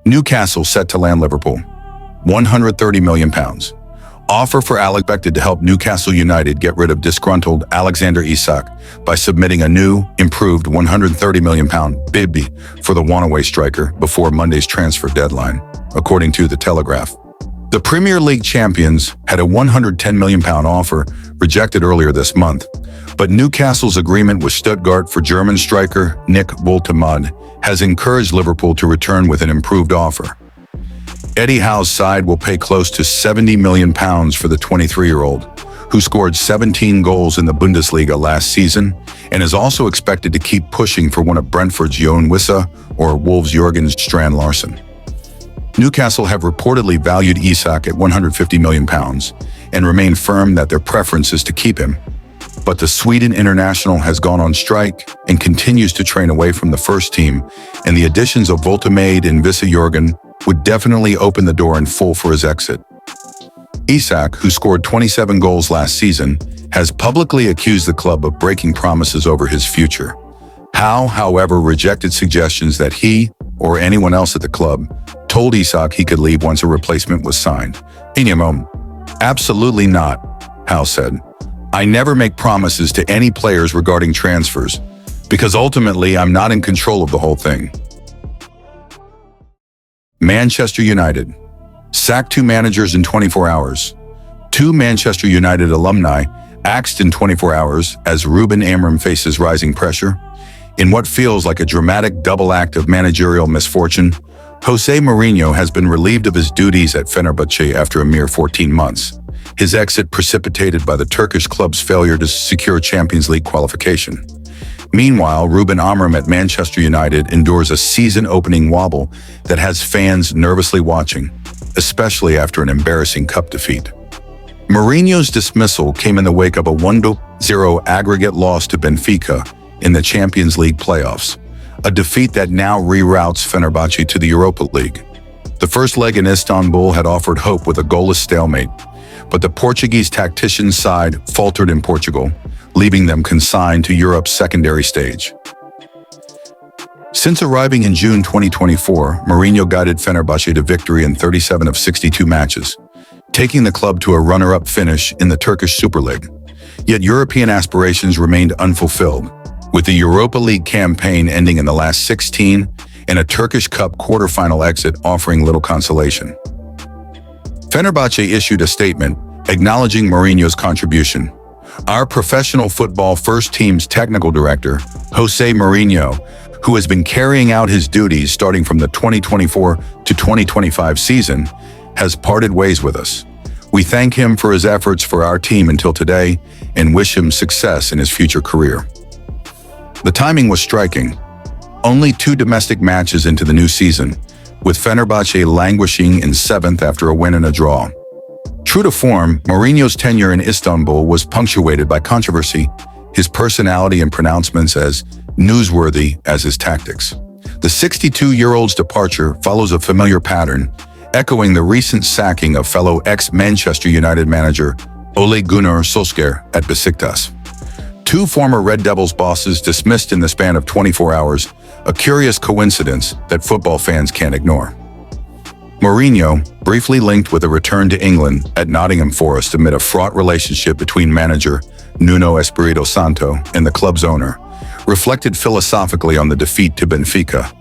Newcastle set to land Liverpool. £130 million. Offer for Alex expected to help Newcastle United get rid of disgruntled Alexander Isak by submitting a new, improved £130 million bid for the one-away striker before Monday's transfer deadline, according to The Telegraph. The Premier League champions had a £110 million offer rejected earlier this month, but Newcastle's agreement with Stuttgart for German striker Nick Woltemade has encouraged Liverpool to return with an improved offer. Eddie Howe's side will pay close to £70 million for the 23-year-old, who scored 17 goals in the Bundesliga last season and is also expected to keep pushing for one of Brentford's Johan Wissa or Wolves' Jurgen Strand Larsen. Newcastle have reportedly valued Isak at £150 million and remain firm that their preference is to keep him. But the Sweden international has gone on strike and continues to train away from the first team, and the additions of Woltemade and Wissa Jurgen would definitely open the door in full for his exit. Isak, who scored 27 goals last season, has publicly accused the club of breaking promises over his future. Howe, however, rejected suggestions that he, or anyone else at the club, told Isak he could leave once a replacement was signed. Absolutely not, Howe said. I never make promises to any players regarding transfers, because ultimately I'm not in control of the whole thing. Manchester United. Sacked 2 managers in 24 hours. 2 Manchester United alumni axed in 24 hours as Ruben Amorim faces rising pressure. In what feels like a dramatic double act of managerial misfortune, Jose Mourinho has been relieved of his duties at Fenerbahce after a mere 14 months. His exit precipitated by the Turkish club's failure to secure Champions League qualification. Meanwhile, Ruben Amorim at Manchester United endures a season-opening wobble that has fans nervously watching, especially after an embarrassing cup defeat. Mourinho's dismissal came in the wake of a 1-0 aggregate loss to Benfica in the Champions League playoffs, a defeat that now reroutes Fenerbahce to the Europa League. The first leg in Istanbul had offered hope with a goalless stalemate, but the Portuguese tactician's side faltered in Portugal, leaving them consigned to Europe's secondary stage. Since arriving in June 2024, Mourinho guided Fenerbahce to victory in 37 of 62 matches, taking the club to a runner-up finish in the Turkish Super League. Yet European aspirations remained unfulfilled, with the Europa League campaign ending in the last 16 and a Turkish Cup quarter-final exit offering little consolation. Fenerbahce issued a statement acknowledging Mourinho's contribution. Our professional football first team's technical director, Jose Mourinho, who has been carrying out his duties starting from the 2024 to 2025 season, has parted ways with us. We thank him for his efforts for our team until today and wish him success in his future career. The timing was striking. Only 2 domestic matches into the new season, with Fenerbahce languishing in 7th after a win and a draw. True to form, Mourinho's tenure in Istanbul was punctuated by controversy, his personality and pronouncements as newsworthy as his tactics. The 62-year-old's departure follows a familiar pattern, echoing the recent sacking of fellow ex-Manchester United manager Ole Gunnar Solskjaer at Besiktas. 2 former Red Devils bosses dismissed in the span of 24 hours, a curious coincidence that football fans can't ignore. Mourinho, briefly linked with a return to England at Nottingham Forest amid a fraught relationship between manager Nuno Espirito Santo and the club's owner, reflected philosophically on the defeat to Benfica.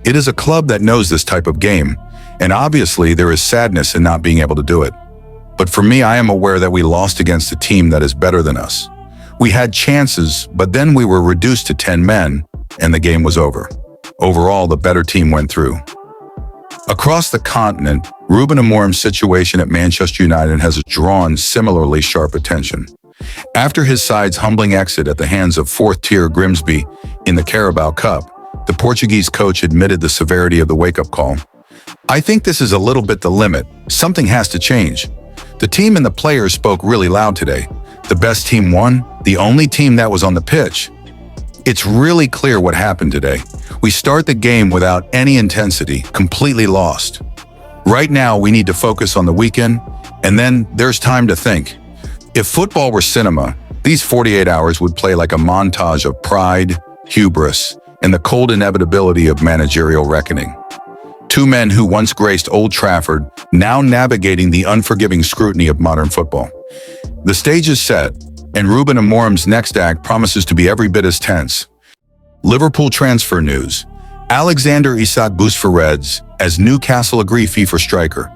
It is a club that knows this type of game, and obviously there is sadness in not being able to do it. But for me, I am aware that we lost against a team that is better than us. We had chances, but then we were reduced to 10 men, and the game was over. Overall, the better team went through. Across the continent, Ruben Amorim's situation at Manchester United has drawn similarly sharp attention. After his side's humbling exit at the hands of 4th-tier Grimsby in the Carabao Cup, the Portuguese coach admitted the severity of the wake-up call. I think this is a little bit the limit. Something has to change. The team and the players spoke really loud today. The best team won, the only team that was on the pitch. It's really clear what happened today. We start the game without any intensity, completely lost. Right now, we need to focus on the weekend, and then there's time to think. If football were cinema, these 48 hours would play like a montage of pride, hubris, and the cold inevitability of managerial reckoning. Two men who once graced Old Trafford, now navigating the unforgiving scrutiny of modern football. The stage is set, and Ruben Amorim's next act promises to be every bit as tense. Liverpool transfer news. Alexander Isak boosts for Reds as Newcastle agree fee for striker.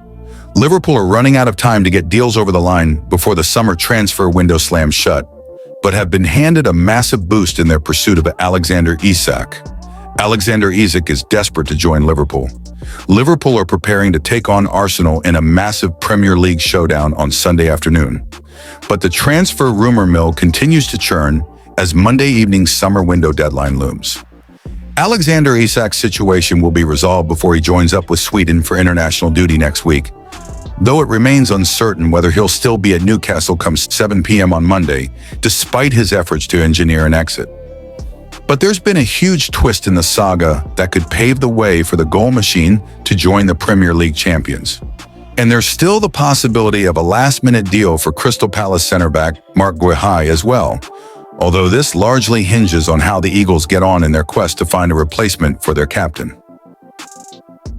Liverpool are running out of time to get deals over the line before the summer transfer window slams shut, but have been handed a massive boost in their pursuit of Alexander Isak. Alexander Isak is desperate to join Liverpool. Liverpool are preparing to take on Arsenal in a massive Premier League showdown on Sunday afternoon. But the transfer rumor mill continues to churn as Monday evening's summer window deadline looms. Alexander Isak's situation will be resolved before he joins up with Sweden for international duty next week, though it remains uncertain whether he'll still be at Newcastle come 7 p.m. on Monday, despite his efforts to engineer an exit. But there's been a huge twist in the saga that could pave the way for the goal machine to join the Premier League champions. And there's still the possibility of a last-minute deal for Crystal Palace center-back Marc Guehi as well, although this largely hinges on how the Eagles get on in their quest to find a replacement for their captain.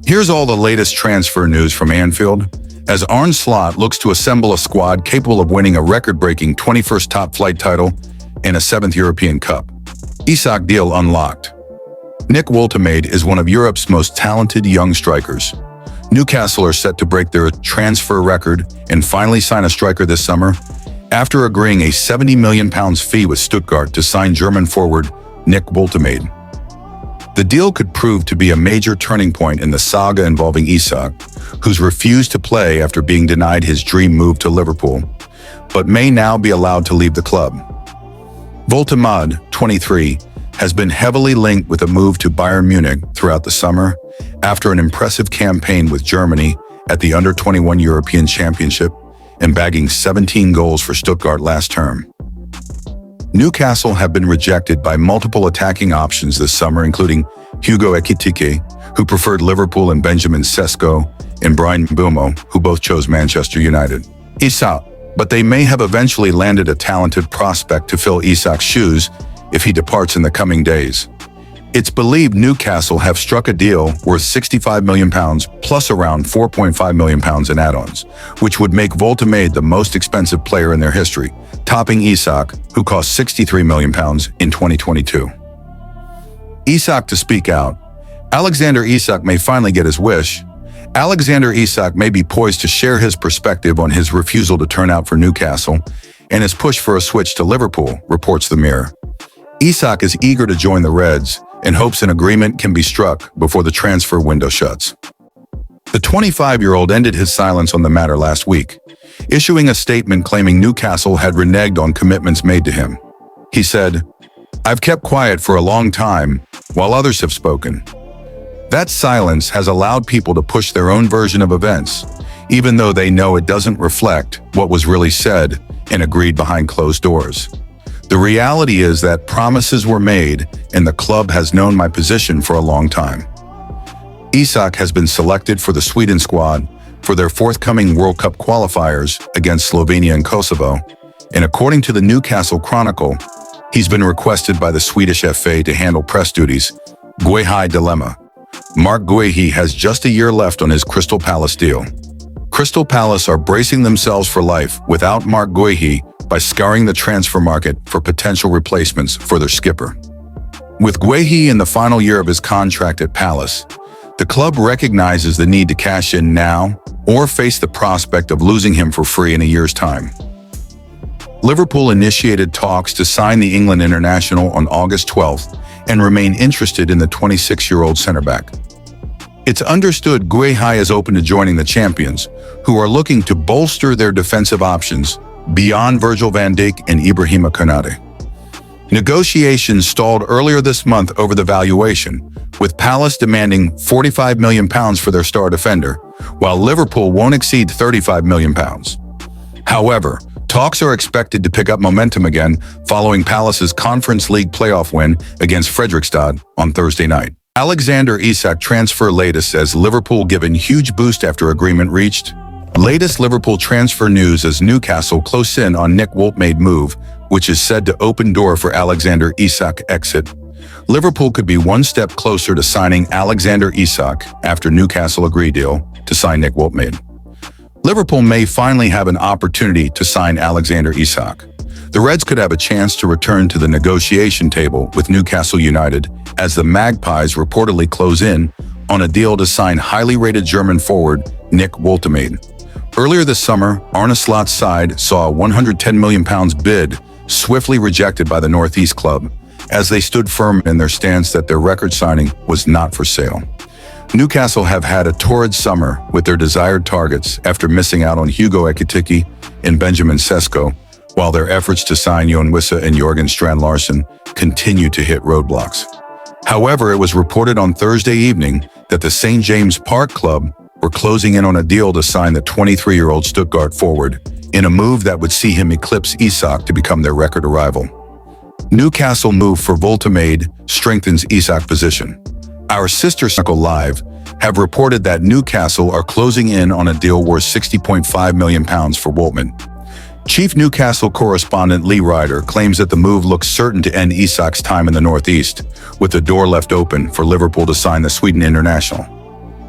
Here's all the latest transfer news from Anfield, as Arne Slot looks to assemble a squad capable of winning a record-breaking 21st top-flight title and a 7th European Cup. Isak deal unlocked. Nick Woltemade is one of Europe's most talented young strikers. Newcastle are set to break their transfer record and finally sign a striker this summer, after agreeing a £70 million fee with Stuttgart to sign German forward Nick Woltemade. The deal could prove to be a major turning point in the saga involving Isak, who's refused to play after being denied his dream move to Liverpool, but may now be allowed to leave the club. Woltemade, 23, has been heavily linked with a move to Bayern Munich throughout the summer after an impressive campaign with Germany at the Under-21 European Championship and bagging 17 goals for Stuttgart last term. Newcastle have been rejected by multiple attacking options this summer, including Hugo Ekitike, who preferred Liverpool, and Benjamin Sesko and Brian Mbeumo, who both chose Manchester United. But they may have eventually landed a talented prospect to fill Isak's shoes if he departs in the coming days. It's believed Newcastle have struck a deal worth £65 million plus around £4.5 million in add-ons, which would make Woltemade the most expensive player in their history, topping Isak, who cost £63 million in 2022. Isak to speak out. Alexander Isak may finally get his wish. Alexander Isak may be poised to share his perspective on his refusal to turn out for Newcastle and his push for a switch to Liverpool, reports the Mirror. Isak is eager to join the Reds and hopes an agreement can be struck before the transfer window shuts. The 25-year-old ended his silence on the matter last week, issuing a statement claiming Newcastle had reneged on commitments made to him. He said, "I've kept quiet for a long time, while others have spoken. That silence has allowed people to push their own version of events, even though they know it doesn't reflect what was really said and agreed behind closed doors. The reality is that promises were made, and the club has known my position for a long time." Isak has been selected for the Sweden squad for their forthcoming World Cup qualifiers against Slovenia and Kosovo, and according to the Newcastle Chronicle, he's been requested by the Swedish FA to handle press duties. Guehi dilemma. Marc Guehi has just a year left on his Crystal Palace deal. Crystal Palace are bracing themselves for life without Marc Guehi by scouring the transfer market for potential replacements for their skipper. With Guehi in the final year of his contract at Palace, the club recognizes the need to cash in now or face the prospect of losing him for free in a year's time. Liverpool initiated talks to sign the England international on August 12th and remain interested in the 26-year-old center-back. It's understood Guehi is open to joining the champions, who are looking to bolster their defensive options beyond Virgil van Dijk and Ibrahima Konate. Negotiations stalled earlier this month over the valuation, with Palace demanding £45 million for their star defender, while Liverpool won't exceed £35 million. However, talks are expected to pick up momentum again following Palace's Conference League playoff win against Fredrikstad on Thursday night. Alexander Isak transfer latest as Liverpool given huge boost after agreement reached. Latest Liverpool transfer news as Newcastle close in on Nick Woltemade move, which is said to open door for Alexander Isak exit. Liverpool could be one step closer to signing Alexander Isak after Newcastle agree deal to sign Nick Woltemade. Liverpool may finally have an opportunity to sign Alexander Isak. The Reds could have a chance to return to the negotiation table with Newcastle United as the Magpies reportedly close in on a deal to sign highly rated German forward Nick Woltemade. Earlier this summer, Arne Slot's side saw a £110 million bid swiftly rejected by the Northeast club as they stood firm in their stance that their record signing was not for sale. Newcastle have had a torrid summer with their desired targets after missing out on Hugo Ekitike and Benjamin Sesko, while their efforts to sign Jon Wissa and Jorgen Strand Larsen continue to hit roadblocks. However, it was reported on Thursday evening that the St. James Park club were closing in on a deal to sign the 23-year-old Stuttgart forward in a move that would see him eclipse Isak to become their record arrival. Newcastle move for Woltemade strengthens Isak's position. Our sister Circle Live have reported that Newcastle are closing in on a deal worth £60.5 million for Woltemade. Chief Newcastle correspondent Lee Ryder claims that the move looks certain to end Isak's time in the Northeast, with the door left open for Liverpool to sign the Sweden international.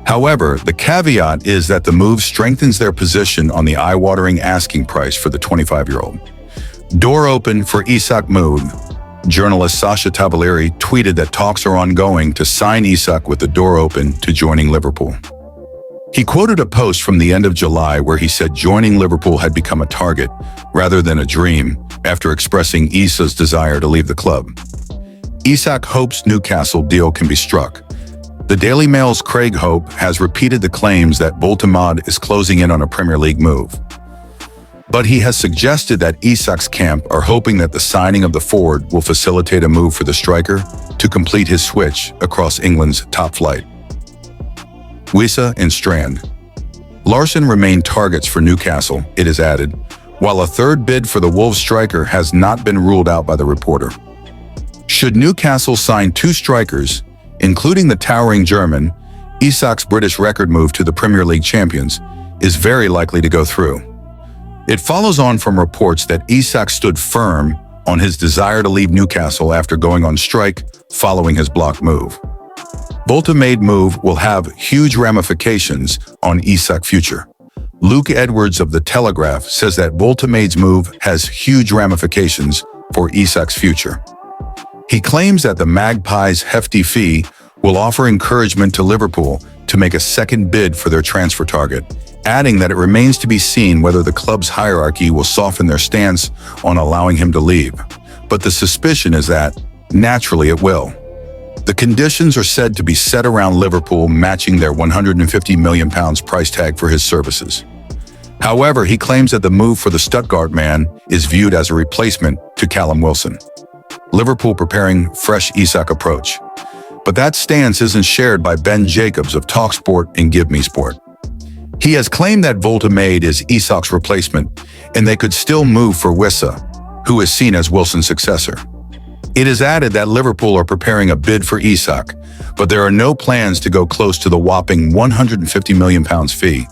However, the caveat is that the move strengthens their position on the eye-watering asking price for the 25-year-old. Door open for Isak move. Journalist Sasha Tavaleri tweeted that talks are ongoing to sign Isak with the door open to joining Liverpool. He quoted a post from the end of July where he said joining Liverpool had become a target rather than a dream after expressing Isak's desire to leave the club. Isak hopes Newcastle deal can be struck. The Daily Mail's Craig Hope has repeated the claims that Woltemade is closing in on a Premier League move. But he has suggested that Isak's camp are hoping that the signing of the forward will facilitate a move for the striker to complete his switch across England's top flight. Wissa and Strand. Larsen remain targets for Newcastle, it is added, while a third bid for the Wolves striker has not been ruled out by the reporter. Should Newcastle sign two strikers, including the towering German, Isak's British record move to the Premier League champions is very likely to go through. It follows on from reports that Isak stood firm on his desire to leave Newcastle after going on strike following his block move. Woltemade move will have huge ramifications on Isak's future. Luke Edwards of The Telegraph says that Woltemade's move has huge ramifications for Isak's future. He claims that the Magpies' hefty fee will offer encouragement to Liverpool to make a second bid for their transfer target, adding that it remains to be seen whether the club's hierarchy will soften their stance on allowing him to leave. But the suspicion is that, naturally, it will. The conditions are said to be set around Liverpool matching their £150 million price tag for his services. However, he claims that the move for the Stuttgart man is viewed as a replacement to Callum Wilson. Liverpool preparing fresh Isak approach. But that stance isn't shared by Ben Jacobs of TalkSport and Give Me Sport. He has claimed that Woltemade is Isak's replacement, and they could still move for Wissa, who is seen as Wilson's successor. It is added that Liverpool are preparing a bid for Isak, but there are no plans to go close to the whopping £150 million fee.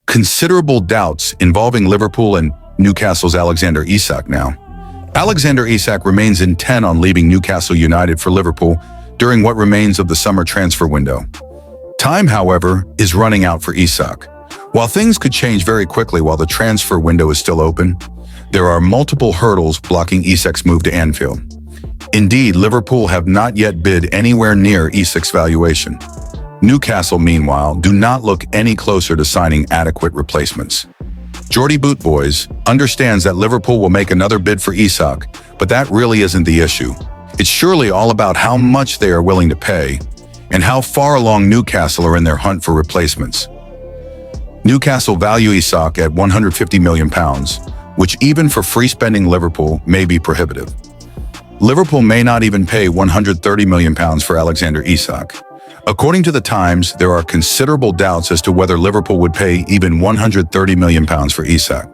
Considerable doubts involving Liverpool and Newcastle's Alexander Isak now. Alexander Isak remains intent on leaving Newcastle United for Liverpool during what remains of the summer transfer window. Time, however, is running out for Isak. While things could change very quickly while the transfer window is still open, there are multiple hurdles blocking Isak's move to Anfield. Indeed, Liverpool have not yet bid anywhere near Isak's valuation. Newcastle, meanwhile, do not look any closer to signing adequate replacements. Geordie Boot Boys understands that Liverpool will make another bid for Isak, but that really isn't the issue. It's surely all about how much they are willing to pay and how far along Newcastle are in their hunt for replacements. Newcastle value Isak at £150 million, which even for free-spending Liverpool may be prohibitive. Liverpool may not even pay £130 million for Alexander Isak. According to The Times, there are considerable doubts as to whether Liverpool would pay even £130 million for Isak.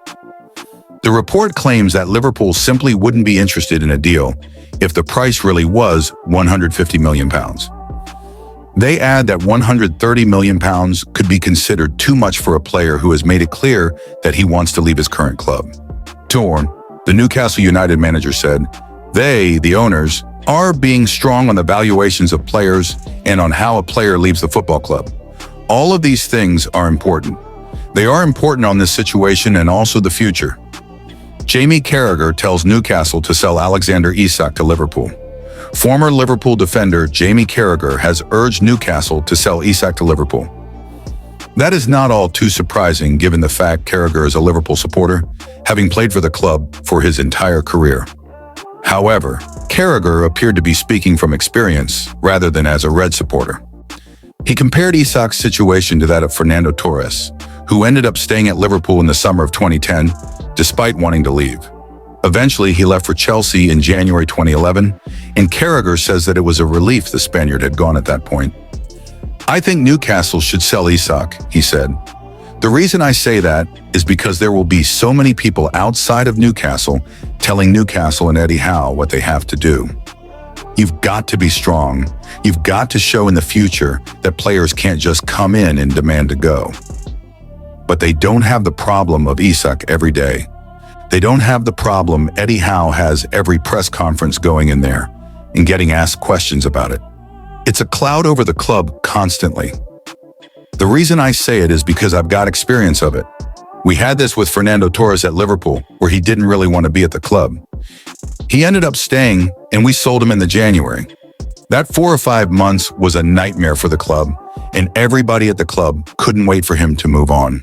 The report claims that Liverpool simply wouldn't be interested in a deal if the price really was £150 million. They add that £130 million could be considered too much for a player who has made it clear that he wants to leave his current club. Torn, the Newcastle United manager said, they, the owners, are being strong on the valuations of players and on how a player leaves the football club. All of these things are important. They are important on this situation and also the future. Jamie Carragher tells Newcastle to sell Alexander Isak to Liverpool. Former Liverpool defender Jamie Carragher has urged Newcastle to sell Isak to Liverpool. That is not all too surprising given the fact Carragher is a Liverpool supporter, having played for the club for his entire career. However, Carragher appeared to be speaking from experience rather than as a Red supporter. He compared Isak's situation to that of Fernando Torres, who ended up staying at Liverpool in the summer of 2010, despite wanting to leave. Eventually, he left for Chelsea in January 2011, and Carragher says that it was a relief the Spaniard had gone at that point. "I think Newcastle should sell Isak," he said. "The reason I say that is because there will be so many people outside of Newcastle telling Newcastle and Eddie Howe what they have to do. You've got to be strong. You've got to show in the future that players can't just come in and demand to go." But they don't have the problem of Isak every day. They don't have the problem Eddie Howe has every press conference going in there and getting asked questions about it. It's a cloud over the club constantly. The reason I say it is because I've got experience of it. We had this with Fernando Torres at Liverpool, where he didn't really want to be at the club. He ended up staying, and we sold him in the January. That 4 or 5 months was a nightmare for the club, and everybody at the club couldn't wait for him to move on.